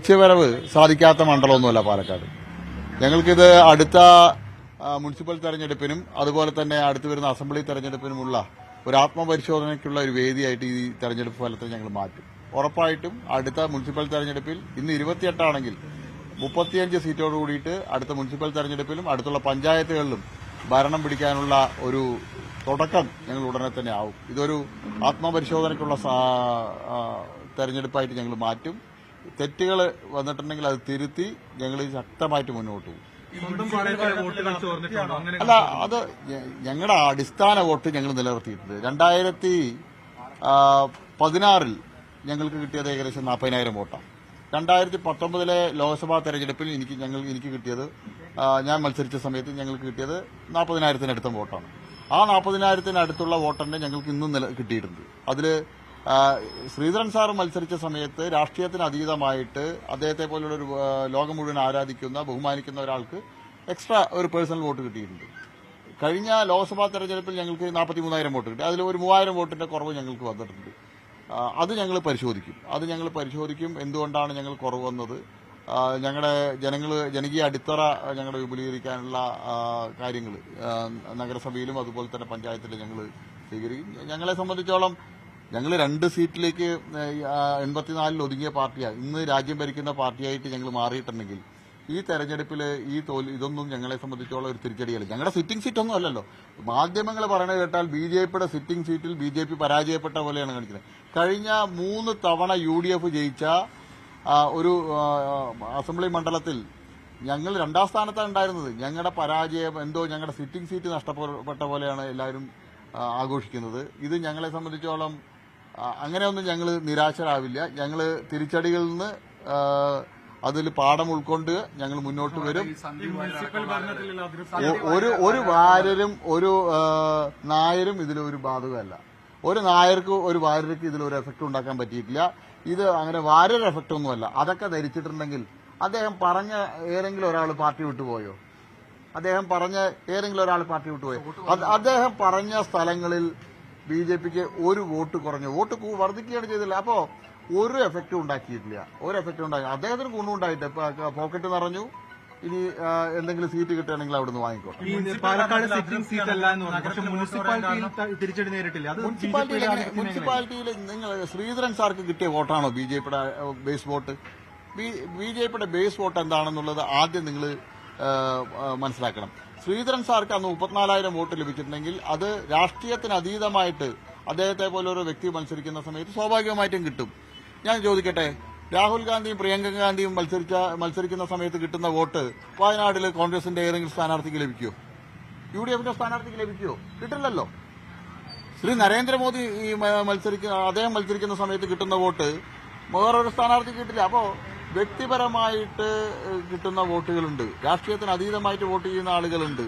തിരിച്ചുവരവ് സാധിക്കാത്ത മണ്ഡലമൊന്നുമല്ല പാലക്കാട്. ഞങ്ങൾക്കിത് അടുത്ത മുനിസിപ്പൽ തെരഞ്ഞെടുപ്പിനും അതുപോലെ തന്നെ അടുത്തു വരുന്ന അസംബ്ലി തെരഞ്ഞെടുപ്പിനുമുള്ള ഒരു ആത്മപരിശോധനയ്ക്കുള്ള ഒരു വേദിയായിട്ട് ഈ തെരഞ്ഞെടുപ്പ് ഫലത്തെ ഞങ്ങൾ മാറ്റും. ഉറപ്പായിട്ടും അടുത്ത മുനിസിപ്പൽ തെരഞ്ഞെടുപ്പിൽ ഇന്ന് 28 ആണെങ്കിൽ 35 സീറ്റോട് കൂടിയിട്ട് അടുത്ത മുനിസിപ്പൽ തെരഞ്ഞെടുപ്പിലും അടുത്തുള്ള പഞ്ചായത്തുകളിലും ഭരണം പിടിക്കാനുള്ള ഒരു തുടക്കം ഞങ്ങൾ ഉടനെ തന്നെ ആവും. ഇതൊരു ആത്മപരിശോധനയ്ക്കുള്ള തെരഞ്ഞെടുപ്പായിട്ട് ഞങ്ങൾ മാറ്റും. തെറ്റുകൾ വന്നിട്ടുണ്ടെങ്കിൽ അത് തിരുത്തി ഞങ്ങൾ ശക്തമായിട്ട് മുന്നോട്ട് പോകും. അല്ല, അത് ഞങ്ങളുടെ അടിസ്ഥാന വോട്ട് ഞങ്ങൾ നിലനിർത്തിയിട്ടുണ്ട്. 2016 ഞങ്ങൾക്ക് കിട്ടിയത് ഏകദേശം 40,000 വോട്ടാണ്. 2019 ലോക്സഭാ തെരഞ്ഞെടുപ്പിൽ എനിക്ക് കിട്ടിയത്, ഞാൻ മത്സരിച്ച സമയത്ത് ഞങ്ങൾക്ക് കിട്ടിയത് 40,000-അടുത്ത വോട്ടാണ്. ആ 40,000-അടുത്തുള്ള വോട്ടന്നെ ഞങ്ങൾക്ക് ഇന്നും കിട്ടിയിട്ടുണ്ട്. അതിൽ ശ്രീധരൻ സാർ മത്സരിച്ച സമയത്ത് രാഷ്ട്രീയത്തിന് അതീതമായിട്ട് അദ്ദേഹത്തെ പോലുള്ള ഒരു ലോകം മുഴുവൻ ആരാധിക്കുന്ന ബഹുമാനിക്കുന്ന ഒരാൾക്ക് എക്സ്ട്രാ ഒരു പേഴ്സണൽ വോട്ട് കിട്ടിയിട്ടുണ്ട്. കഴിഞ്ഞ ലോക്സഭാ തെരഞ്ഞെടുപ്പിൽ ഞങ്ങൾക്ക് 43,000 വോട്ട് കിട്ടി. അതിൽ ഒരു 3,000 വോട്ടിന്റെ കുറവ് ഞങ്ങൾക്ക് വന്നിട്ടുണ്ട്. അത് ഞങ്ങൾ പരിശോധിക്കും. എന്തുകൊണ്ടാണ് ഞങ്ങൾ കുറവ് വന്നത്? ഞങ്ങളുടെ ജനകീയ അടിത്തറ ഞങ്ങളുടെ വിപുലീകരിക്കാനുള്ള കാര്യങ്ങൾ നഗരസഭയിലും അതുപോലെ തന്നെ പഞ്ചായത്തിലും ഞങ്ങൾ സ്വീകരിക്കും. ഞങ്ങളെ സംബന്ധിച്ചോളം ഞങ്ങൾ 2 സീറ്റിലേക്ക് 84 ഒതുങ്ങിയ പാർട്ടിയാണ്. ഇന്ന് രാജ്യം ഭരിക്കുന്ന പാർട്ടിയായിട്ട് ഞങ്ങൾ മാറിയിട്ടുണ്ടെങ്കിൽ ഈ തെരഞ്ഞെടുപ്പിൽ ഇതൊന്നും ഞങ്ങളെ സംബന്ധിച്ചോളം ഒരു തിരിച്ചടിയല്ല. ഞങ്ങളുടെ സിറ്റിംഗ് സീറ്റൊന്നും അല്ലല്ലോ. മാധ്യമങ്ങൾ പറയുന്നത് കേട്ടാൽ BJPയുടെ സിറ്റിംഗ് സീറ്റിൽ BJP പരാജയപ്പെട്ട പോലെയാണ് കാണിക്കുന്നത്. കഴിഞ്ഞ 3 തവണ UDF ജയിച്ച ഒരു അസംബ്ലി മണ്ഡലത്തിൽ ഞങ്ങൾ 2ാം സ്ഥാനത്താണ് ഉണ്ടായിരുന്നത്. ഞങ്ങളുടെ പരാജയം എന്തോ ഞങ്ങളുടെ സിറ്റിംഗ് സീറ്റ് നഷ്ടപ്പെട്ട പോലെയാണ് എല്ലാവരും ആഘോഷിക്കുന്നത്. ഇത് ഞങ്ങളെ സംബന്ധിച്ചോളം അങ്ങനെയൊന്നും ഞങ്ങൾ നിരാശരാവില്ല. ഞങ്ങൾ തിരിച്ചടികളിൽ നിന്ന് അതിൽ പാഠം ഉൾക്കൊണ്ട് ഞങ്ങൾ മുന്നോട്ട് വരും. ഒരു വാര്യരും ഒരു നായരും ഇതിലൊരു ബാധകമല്ല. ഒരു നായർക്ക് ഒരു വാര്യർക്ക് ഇതിലൊരു എഫക്ട് ഉണ്ടാക്കാൻ പറ്റിയിട്ടില്ല. ഇത് അങ്ങനെ വാര്യർ എഫക്ട് ഒന്നുമല്ല. അതൊക്കെ ധരിച്ചിട്ടുണ്ടെങ്കിൽ അദ്ദേഹം പറഞ്ഞ ഏതെങ്കിലും ഒരാൾ പാർട്ടി വിട്ടുപോയോ? അദ്ദേഹം പറഞ്ഞ സ്ഥലങ്ങളിൽ BJPക്ക് ഒരു വോട്ട് കുറഞ്ഞു, വോട്ട് വർദ്ധിക്കുകയാണ് ചെയ്തില്ല. അപ്പോ ഒരു എഫക്റ്റും ഉണ്ടാക്കിയിട്ടില്ല. അദ്ദേഹത്തിന് ഗുണമുണ്ടായിട്ട് പോക്കറ്റ് നിറഞ്ഞു. ഇനി എന്തെങ്കിലും സീറ്റ് കിട്ടുകയാണെങ്കിൽ അവിടുന്ന് വാങ്ങിക്കോട്ടെ. മുനിസിപ്പാലിറ്റിയിൽ നിങ്ങൾ ശ്രീധരൻ സാർക്ക് കിട്ടിയ വോട്ടാണോ BJPയുടെ ബേസ് വോട്ട്? BJPയുടെ ബേസ് വോട്ട് എന്താണെന്നുള്ളത് ആദ്യം നിങ്ങൾ മനസ്സിലാക്കണം. ശ്രീധരൻ സാർക്ക് അന്ന് 34,000 വോട്ട് ലഭിച്ചിട്ടുണ്ടെങ്കിൽ അത് രാഷ്ട്രീയത്തിന് അതീതമായിട്ട് അദ്ദേഹത്തെ പോലെ ഒരു വ്യക്തി മത്സരിക്കുന്ന സമയത്ത് സ്വാഭാവികമായിട്ടും കിട്ടും. ഞാൻ ചോദിക്കട്ടെ, രാഹുൽ ഗാന്ധിയും പ്രിയങ്ക ഗാന്ധിയും മത്സരിക്കുന്ന സമയത്ത് കിട്ടുന്ന വോട്ട് വയനാട്ടിൽ കോൺഗ്രസിന്റെ ഏതെങ്കിലും സ്ഥാനാർത്ഥിക്ക് ലഭിക്കുമോ? UDFന്റെ സ്ഥാനാർത്ഥിക്ക് ലഭിക്കുമോ? കിട്ടില്ലല്ലോ. ശ്രീ നരേന്ദ്രമോദി അദ്ദേഹം മത്സരിക്കുന്ന സമയത്ത് കിട്ടുന്ന വോട്ട് വേറൊരു സ്ഥാനാർത്ഥിക്ക് കിട്ടില്ല. അപ്പോ വ്യക്തിപരമായിട്ട് കിട്ടുന്ന വോട്ടുകളുണ്ട്, രാഷ്ട്രീയത്തിന് അതീതമായിട്ട് വോട്ട് ചെയ്യുന്ന ആളുകളുണ്ട്.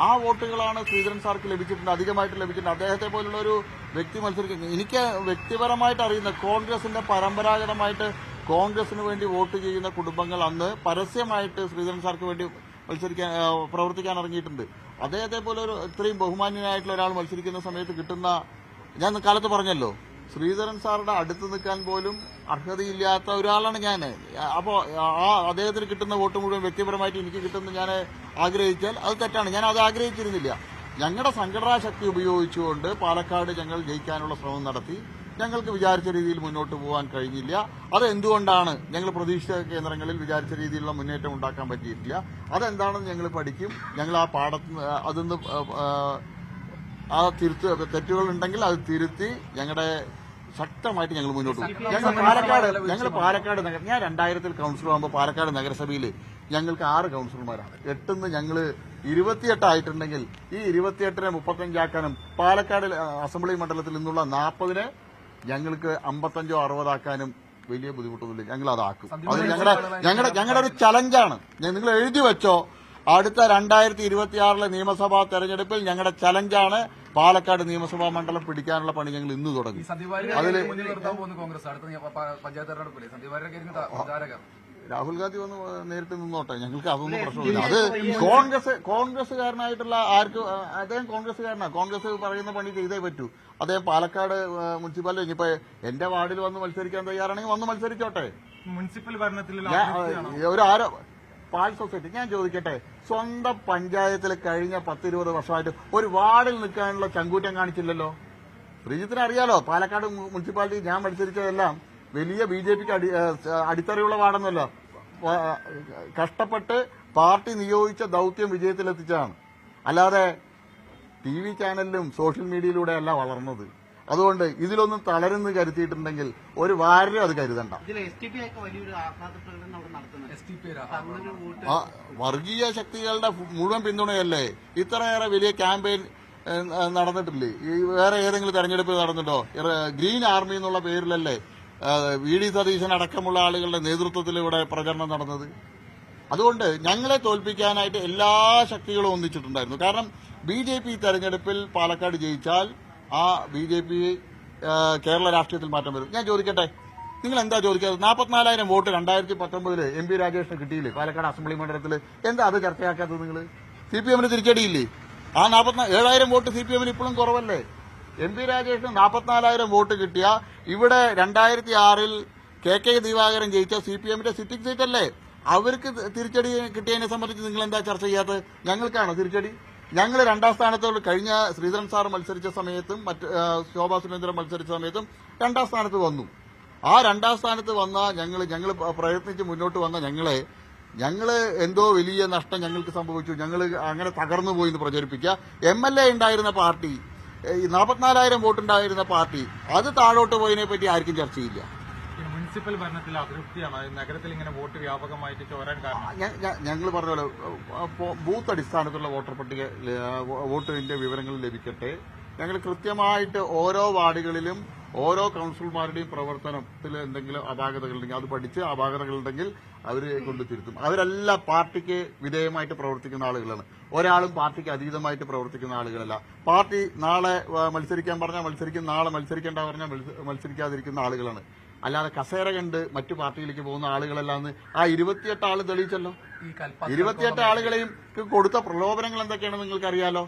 ആ വോട്ടുകളാണ് ശ്രീധരൻ സാർക്ക് ലഭിച്ചിട്ടുണ്ട്, അധികമായിട്ട് ലഭിച്ചിട്ടുണ്ട്. അദ്ദേഹത്തെ പോലുള്ള ഒരു വ്യക്തി മത്സരിക്കുന്നത് എനിക്ക് വ്യക്തിപരമായിട്ട് അറിയുന്ന കോൺഗ്രസിന്റെ പരമ്പരാഗതമായിട്ട് കോൺഗ്രസിന് വേണ്ടി വോട്ട് ചെയ്യുന്ന കുടുംബങ്ങൾ അന്ന് പരസ്യമായിട്ട് ശ്രീധരൻ സാർക്ക് വേണ്ടി പ്രവർത്തിക്കാൻ ഇറങ്ങിയിട്ടുണ്ട്. അദ്ദേഹത്തെ പോലെ ഒരു ഇത്രയും ബഹുമാന്യനായിട്ടുള്ള ഒരാൾ മത്സരിക്കുന്ന സമയത്ത് കിട്ടുന്ന, ഞാൻ കാലത്ത് പറഞ്ഞല്ലോ, ശ്രീധരൻ സാറുടെ അടുത്ത് നിൽക്കാൻ പോലും അർഹതയില്ലാത്ത ഒരാളാണ് ഞാൻ. അപ്പോൾ അദ്ദേഹത്തിന് കിട്ടുന്ന വോട്ട് മുഴുവൻ വ്യക്തിപരമായിട്ട് എനിക്ക് കിട്ടുന്ന ഞാൻ ആഗ്രഹിച്ചാൽ അത് തെറ്റാണ്. ഞാൻ അത് ആഗ്രഹിച്ചിരുന്നില്ല. ഞങ്ങളുടെ സംഘടനാ ശക്തി ഉപയോഗിച്ചുകൊണ്ട് പാലക്കാട് ഞങ്ങൾ ജയിക്കാനുള്ള ശ്രമം നടത്തി. ഞങ്ങൾക്ക് വിചാരിച്ച രീതിയിൽ മുന്നോട്ട് പോകാൻ കഴിഞ്ഞില്ല. അത് എന്തുകൊണ്ടാണ്? ഞങ്ങൾ പ്രതീക്ഷിച്ച കേന്ദ്രങ്ങളിൽ വിചാരിച്ച രീതിയിലുള്ള മുന്നേറ്റം ഉണ്ടാക്കാൻ പറ്റിയിട്ടില്ല. അതെന്താണെന്ന് ഞങ്ങൾ പഠിക്കും. ഞങ്ങൾ ആ അതൊന്ന് തെറ്റുകൾ ഉണ്ടെങ്കിൽ അത് തിരുത്തി ഞങ്ങളുടെ ശക്തമായിട്ട് ഞങ്ങൾ മുന്നോട്ട് പോകും. ഞങ്ങൾ പാലക്കാട് നഗരം, ഞാൻ 2000 കൌൺസിലർ ആകുമ്പോൾ പാലക്കാട് നഗരസഭയിൽ ഞങ്ങൾക്ക് 6 കൌൺസിലർമാരാണ്. 8 ഞങ്ങൾ 28 ആയിട്ടുണ്ടെങ്കിൽ ഈ 28നെ 35 ആക്കാനും പാലക്കാട് അസംബ്ലി മണ്ഡലത്തിൽ നിന്നുള്ള 40നെ ഞങ്ങൾക്ക് 55 or 60 ആക്കാനും വലിയ ബുദ്ധിമുട്ടൊന്നുമില്ല. ഞങ്ങൾ അതാക്കും. അത് ഞങ്ങളുടെ ഒരു ചലഞ്ചാണ്. നിങ്ങൾ എഴുതി വെച്ചോ, അടുത്ത 2026 നിയമസഭാ തെരഞ്ഞെടുപ്പിൽ ഞങ്ങളുടെ ചലഞ്ചാണ് പാലക്കാട് നിയമസഭാ മണ്ഡലം പിടിക്കാനുള്ള പണി ഞങ്ങൾ ഇന്ന് തുടങ്ങി. രാഹുൽ ഗാന്ധി വന്ന് നേരിട്ട് നിന്നോട്ടെ, ഞങ്ങൾക്ക് അതൊന്നും പ്രശ്നമില്ല. അത് കോൺഗ്രസ്സുകാരനായിട്ടുള്ള അദ്ദേഹം കോൺഗ്രസ്സുകാരനാണ്. കോൺഗ്രസ് പറയുന്ന പണി ചെയ്തേ പറ്റൂ. അദ്ദേഹം പാലക്കാട് മുനിസിപ്പാലിറ്റി ഇനിയിപ്പോ എന്റെ വാർഡിൽ വന്ന് മത്സരിക്കാൻ തയ്യാറാണെങ്കിൽ വന്ന് മത്സരിച്ചോട്ടെ. മുനിസിപ്പൽ ഭരണത്തിൽ പാൽ സൊസൈറ്റി ഞാൻ ചോദിക്കട്ടെ, സ്വന്തം പഞ്ചായത്തിൽ കഴിഞ്ഞ 10-20 വർഷമായിട്ട് ഒരു വാർഡിൽ നിൽക്കാനുള്ള ചങ്കൂറ്റം കാണിച്ചില്ലല്ലോ. ശ്രീജിത്തിന് അറിയാലോ, പാലക്കാട് മുനിസിപ്പാലിറ്റി ഞാൻ മത്സരിച്ചതെല്ലാം വലിയ BJPക്ക് അടിത്തറയുള്ള വാർഡൊന്നുമല്ല. കഷ്ടപ്പെട്ട് പാർട്ടി നിയോഗിച്ച ദൌത്യം വിജയത്തിലെത്തിച്ചതാണ്. അല്ലാതെ TV ചാനലിലും സോഷ്യൽ മീഡിയയിലൂടെയല്ല വളർന്നത്. അതുകൊണ്ട് ഇതിലൊന്നും തളരുന്ന് കരുതിയിട്ടുണ്ടെങ്കിൽ ഒരു വാരം അത് കരുതണ്ട. വർഗീയ ശക്തികളുടെ മുഴുവൻ പിന്തുണയല്ലേ ഇത്രയേറെ വലിയ ക്യാമ്പയിൻ നടന്നിട്ടില്ലേ? ഈ വേറെ ഏതെങ്കിലും തെരഞ്ഞെടുപ്പ് നടന്നിട്ടോ? ഗ്രീൻ ആർമി എന്നുള്ള പേരിലല്ലേ VD സതീശൻ അടക്കമുള്ള ആളുകളുടെ നേതൃത്വത്തിൽ ഇവിടെ പ്രചരണം നടന്നത്? അതുകൊണ്ട് ഞങ്ങളെ തോൽപ്പിക്കാനായിട്ട് എല്ലാ ശക്തികളും ഒന്നിച്ചിട്ടുണ്ടായിരുന്നു. കാരണം BJP തെരഞ്ഞെടുപ്പിൽ പാലക്കാട് ജയിച്ചാൽ ആ BJP കേരള രാഷ്ട്രീയത്തിൽ മാറ്റം വരും. ഞാൻ ചോദിക്കട്ടെ, നിങ്ങൾ എന്താ ചോദിക്കാതെ? 44,000 വോട്ട് 2019 MP രാജേഷിന് കിട്ടിയില്ലേ പാലക്കാട് അസംബ്ലി മണ്ഡലത്തിൽ? എന്താ അത് ചർച്ചയാക്കാത്തത്? നിങ്ങൾ CPM-ന് തിരിച്ചടിയില്ലേ? ആ 7,000 വോട്ട് CPM-ന് ഇപ്പോഴും കുറവല്ലേ? MP രാജേഷിന് 44,000 വോട്ട് കിട്ടിയ ഇവിടെ 2006 KK ദിവാകരൻ ജയിച്ച CPM-ന്റെ സിറ്റിംഗ് സീറ്റല്ലേ? അവർക്ക് തിരിച്ചടി കിട്ടിയതിനെ സംബന്ധിച്ച് നിങ്ങൾ എന്താ ചർച്ച ചെയ്യാത്തത്? ഞങ്ങൾക്കാണോ തിരിച്ചടി? ഞങ്ങൾ 2ാം സ്ഥാനത്തോട് കഴിഞ്ഞ ശ്രീധരൻ സാർ മത്സരിച്ച സമയത്തും മറ്റ് ശോഭാ സുരേന്ദ്രൻ മത്സരിച്ച സമയത്തും 2ാം സ്ഥാനത്ത് വന്നു. ആ 2ാം സ്ഥാനത്ത് വന്ന ഞങ്ങൾ പ്രയത്നിച്ച് മുന്നോട്ട് വന്ന ഞങ്ങള് എന്തോ വലിയ നഷ്ടം ഞങ്ങൾക്ക് സംഭവിച്ചു, ഞങ്ങൾ അങ്ങനെ തകർന്നു പോയി എന്ന് പ്രചരിപ്പിക്കുക. MLA ഉണ്ടായിരുന്ന പാർട്ടി, 44,000 വോട്ടുണ്ടായിരുന്ന പാർട്ടി, അത് താഴോട്ട് പോയതിനെ പറ്റി ആർക്കും ചർച്ചയില്ല. മുനിസിപ്പൽ ഭരണത്തിൽ അതൃപ്തിയാണ് നഗരത്തിൽ ഇങ്ങനെ വോട്ട് വ്യാപകമായിട്ട് ചോരാൻ കാരണം. ഞങ്ങൾ പറഞ്ഞ പോലെ ബൂത്ത് അടിസ്ഥാനത്തിലുള്ള വോട്ടർ പട്ടിക വോട്ടിന്റെ വിവരങ്ങൾ ലഭിക്കട്ടെ. ഞങ്ങൾ കൃത്യമായിട്ട് ഓരോ വാർഡുകളിലും ഓരോ കൌൺസിലർമാരുടെയും പ്രവർത്തനത്തിൽ എന്തെങ്കിലും അപാകതകളുണ്ടെങ്കിൽ അത് പഠിച്ച് അപാകതകളുണ്ടെങ്കിൽ അവരെ കൊണ്ട് തിരുത്തും. അവരെല്ലാം പാർട്ടിക്ക് വിധേയമായിട്ട് പ്രവർത്തിക്കുന്ന ആളുകളാണ്. ഒരാളും പാർട്ടിക്ക് അതീതമായിട്ട് പ്രവർത്തിക്കുന്ന ആളുകളല്ല. പാർട്ടി നാളെ മത്സരിക്കാൻ പറഞ്ഞാൽ മത്സരിക്കും, നാളെ മത്സരിക്കേണ്ട പറഞ്ഞാൽ മത്സരിക്കാതിരിക്കുന്ന ആളുകളാണ്. അല്ലാതെ കസേര കണ്ട് മറ്റു പാർട്ടിയിലേക്ക് പോകുന്ന ആളുകളല്ലാന്ന് ആ 28 ആള് തെളിയിച്ചല്ലോ. 28 ആളുകളെയും കൊടുത്ത പ്രലോഭനങ്ങൾ എന്തൊക്കെയാണെന്ന് നിങ്ങൾക്കറിയാലോ.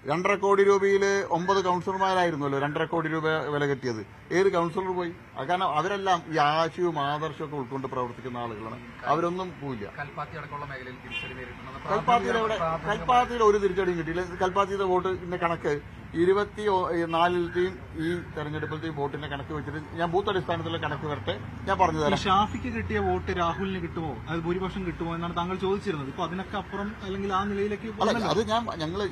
2.5 കോടി രൂപയിൽ 9 കൌൺസിലർമാരായിരുന്നല്ലോ 2.5 കോടി രൂപ വില കിട്ടിയത്. ഏത് കൌൺസിലർ പോയി? കാരണം അവരെല്ലാം ഈ ആശയവും ആദർശവും ഒക്കെ ഉൾക്കൊണ്ട് പ്രവർത്തിക്കുന്ന ആളുകളാണ്. അവരൊന്നും പോയില്ല. കൽപ്പാത്തിയിൽ ഒരു തിരിച്ചടിയും കിട്ടിയില്ല. കൽപ്പാത്തിയുടെ വോട്ടിന്റെ കണക്ക് 24-ലെയും ഈ തെരഞ്ഞെടുപ്പിലത്തെയും വോട്ടിന്റെ കണക്ക് വെച്ചിട്ട് ഞാൻ ബൂത്ത് അടിസ്ഥാനത്തിലുള്ള കണക്ക് വരട്ടെ, ഞാൻ പറഞ്ഞു തരാം. ഷാഫിക്ക് കിട്ടിയ വോട്ട് രാഹുലിന് കിട്ടുമോ, അത് ഭൂരിപക്ഷം കിട്ടുമോ എന്നാണ് താങ്കൾ ചോദിച്ചിരുന്നത്. ഇപ്പൊ അതിനൊക്കെ അപ്പുറം അല്ലെങ്കിൽ ആ നിലയിലേക്ക് അത്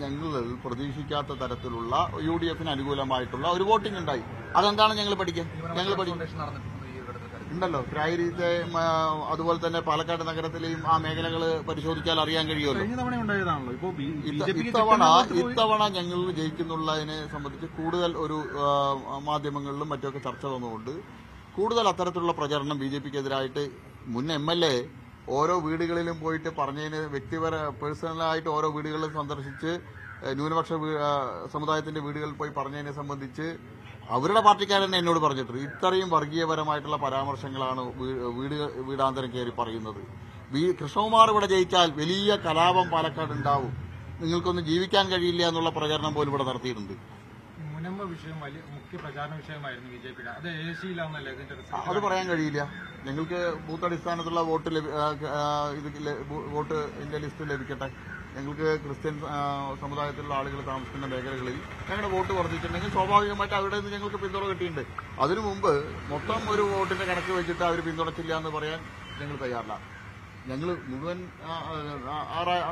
ഞങ്ങൾ പ്രതീക്ഷിക്കാത്ത തരത്തിലുള്ള UDF-ന് അനുകൂലമായിട്ടുള്ള ഒരു വോട്ടിംഗ് ഉണ്ടായി. അതെന്താണ് ഞങ്ങൾ പഠിക്കും ഉണ്ടല്ലോ. പ്രായരീത്തെ അതുപോലെ തന്നെ പാലക്കാട് നഗരത്തിലെയും ആ മേഖലകൾ പരിശോധിച്ചാൽ അറിയാൻ കഴിയുമല്ലോ. ഇത്തവണ ഞങ്ങൾ ജയിക്കുന്നുള്ളതിനെ സംബന്ധിച്ച് കൂടുതൽ ഒരു മാധ്യമങ്ങളിലും മറ്റൊക്കെ ചർച്ച വന്നുകൊണ്ട് കൂടുതൽ അത്തരത്തിലുള്ള പ്രചരണം BJPക്കെതിരായിട്ട് മുൻ MLA ഓരോ വീടുകളിലും പോയിട്ട് പറഞ്ഞതിന് പേഴ്സണലായിട്ട് ഓരോ വീടുകളിലും സന്ദർശിച്ച് ന്യൂനപക്ഷ സമുദായത്തിന്റെ വീടുകളിൽ പോയി പറഞ്ഞതിനെ സംബന്ധിച്ച് അവരുടെ പാർട്ടിക്കാരൻ എന്നോട് പറഞ്ഞിട്ടുണ്ട്. ഇത്രയും വർഗീയപരമായിട്ടുള്ള പരാമർശങ്ങളാണ് വീടാന്തരം കയറി പറയുന്നത്. കൃഷ്ണകുമാർ ഇവിടെ ജയിച്ചാൽ വലിയ കലാപം പാലക്കാട് ഉണ്ടാവും, നിങ്ങൾക്കൊന്നും ജീവിക്കാൻ കഴിയില്ല എന്നുള്ള പ്രചരണം പോലും ഇവിടെ നടത്തിയിട്ടുണ്ട്. മുനമ്പ വിഷയം വലിയ മുഖ്യ പ്രചാരണ വിഷയമായിരുന്നു BJPയുടെ. അത് AAC-യിലാണെന്നല്ലേ ഇതിന്റെ? അത് പറയാൻ കഴിയില്ല. ഞങ്ങൾക്ക് ബൂത്ത് അടിസ്ഥാനത്തിലുള്ള വോട്ടിന്റെ ലിസ്റ്റ് ലഭിക്കട്ടെ. ഞങ്ങൾക്ക് ക്രിസ്ത്യൻ സമുദായത്തിലുള്ള ആളുകൾ താമസിക്കുന്ന മേഖലകളിൽ ഞങ്ങളുടെ വോട്ട് വർദ്ധിച്ചിട്ടുണ്ടെങ്കിൽ സ്വാഭാവികമായിട്ട് അവിടെ നിന്ന് ഞങ്ങൾക്ക് പിന്തുണ കിട്ടിയിട്ടുണ്ട്. അതിനു മുമ്പ് മൊത്തം ഒരു വോട്ടിന്റെ കണക്ക് വെച്ചിട്ട് അവർ പിന്തുണച്ചില്ല എന്ന് പറയാൻ ഞങ്ങൾ തയ്യാറില്ല. ഞങ്ങൾ മുഴുവൻ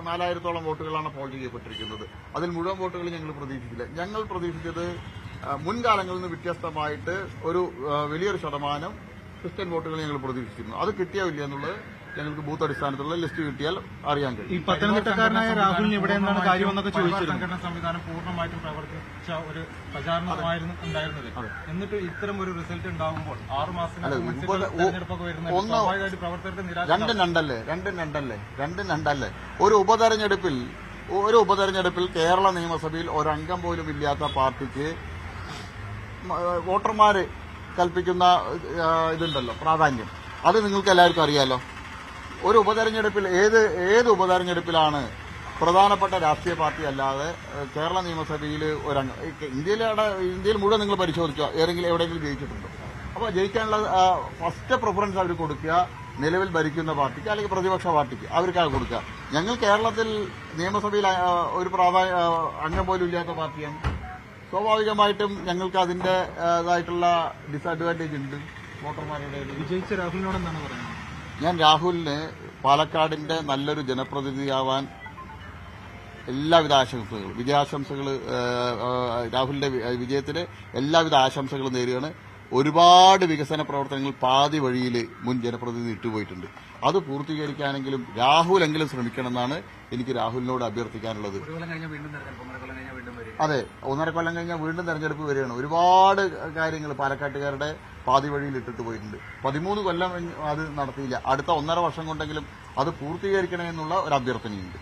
4,000-ഓളം വോട്ടുകളാണ് പോൾ ചെയ്യപ്പെട്ടിരിക്കുന്നത്. അതിൽ മുഴുവൻ വോട്ടുകൾ ഞങ്ങൾ പ്രതീക്ഷിച്ചില്ല. ഞങ്ങൾ പ്രതീക്ഷിച്ചത് മുൻകാലങ്ങളിൽ നിന്ന് വ്യത്യസ്തമായിട്ട് ഒരു വലിയൊരു ശതമാനം ക്രിസ്ത്യൻ വോട്ടുകൾ ഞങ്ങൾ പ്രതീക്ഷിച്ചിരുന്നു. അത് കിട്ടിയോ ഇല്ല എന്നുള്ളത് ഞങ്ങൾക്ക് ബൂത്ത് അടിസ്ഥാനത്തിലുള്ള ലിസ്റ്റ് കിട്ടിയാൽ അറിയാൻ കഴിയും. ഈ പത്തനംതിട്ടക്കാരനായ രാഹുലിന് ഇവിടെ എന്താണ് കാര്യമെന്നൊക്കെ ചോദിച്ചു. സംഘടനാ സംവിധാനം പൂർണ്ണമായിട്ടും പ്രവർത്തിച്ച ഒരു പ്രചാരണമായിരുന്നു ഉണ്ടായിരുന്നത്. എന്നിട്ട് ഇത്തരം ഒരു റിസൾട്ട് ഉണ്ടാകുമ്പോൾ 6 മാസം തെരഞ്ഞെടുപ്പൊക്കെ വരുന്നത് സ്വാഭാവികമായിട്ട് പ്രവർത്തകർക്ക് നിരാശ. രണ്ടും രണ്ടല്ലേ. ഒരു ഉപതെരഞ്ഞെടുപ്പിൽ കേരള നിയമസഭയിൽ ഒരംഗം പോലും ഇല്ലാത്ത പാർട്ടിക്ക് വോട്ടർമാര് കൽപ്പിക്കുന്ന ഇതുണ്ടല്ലോ പ്രാധാന്യം, അത് നിങ്ങൾക്ക് എല്ലാവർക്കും അറിയാലോ. ഒരു ഉപതെരഞ്ഞെടുപ്പിൽ ഏത് ഉപതെരഞ്ഞെടുപ്പിലാണ് പ്രധാനപ്പെട്ട രാഷ്ട്രീയ പാർട്ടി അല്ലാതെ കേരള നിയമസഭയിൽ ഇന്ത്യയിൽ മുഴുവൻ നിങ്ങൾ പരിശോധിച്ചോ എവിടെയെങ്കിലും ജയിച്ചിട്ടുണ്ടോ? അപ്പോൾ ജയിക്കാനുള്ള ഫസ്റ്റ് പ്രിഫറൻസ് അവർ കൊടുക്കുക നിലവിൽ ഭരിക്കുന്ന പാർട്ടിക്ക് അല്ലെങ്കിൽ പ്രതിപക്ഷ പാർട്ടിക്ക്, അവർക്കാണ് കൊടുക്കുക. ഞങ്ങൾ കേരളത്തിൽ നിയമസഭയിൽ ഒരു അംഗം പോലും ഇല്ലാത്ത പാർട്ടിയാണ്. സ്വാഭാവികമായിട്ടും ഞങ്ങൾക്ക് അതിൻ്റെതായിട്ടുള്ള ഡിസഡ്വാൻറ്റേജ് ഉണ്ട് വോട്ടർമാരുടെ. വിജയിച്ച രാഹുലിനോട് എന്താണ് പറയുന്നത്? ഞാൻ രാഹുലിന് പാലക്കാടിന്റെ നല്ലൊരു ജനപ്രതിനിധിയാവാൻ എല്ലാവിധ ആശംസകളും, വിജയാശംസകൾ, രാഹുലിന്റെ വിജയത്തിന് എല്ലാവിധ ആശംസകളും നേരുകയാണ്. ഒരുപാട് വികസന പ്രവർത്തനങ്ങൾ പാതി വഴിയിൽ മുൻ ജനപ്രതിനിധി ഇട്ടുപോയിട്ടുണ്ട്. അത് പൂർത്തീകരിക്കാനെങ്കിലും രാഹുലെങ്കിലും ശ്രമിക്കണമെന്നാണ് എനിക്ക് രാഹുലിനോട് അഭ്യർത്ഥിക്കാനുള്ളത്. അതെ, 1.5 കൊല്ലം കഴിഞ്ഞാൽ വീണ്ടും തെരഞ്ഞെടുപ്പ് വരികയാണ്. ഒരുപാട് കാര്യങ്ങൾ പാലക്കാട്ടുകാരുടെ പാതി വഴിയിൽ ഇട്ടിട്ട് പോയിട്ടുണ്ട്. 13 കൊല്ലം അത് നടത്തിയില്ല. അടുത്ത 1.5 വർഷം കൊണ്ടെങ്കിലും അത് പൂർത്തീകരിക്കണമെന്നുള്ള ഒരു അഭ്യർത്ഥനയുണ്ട്.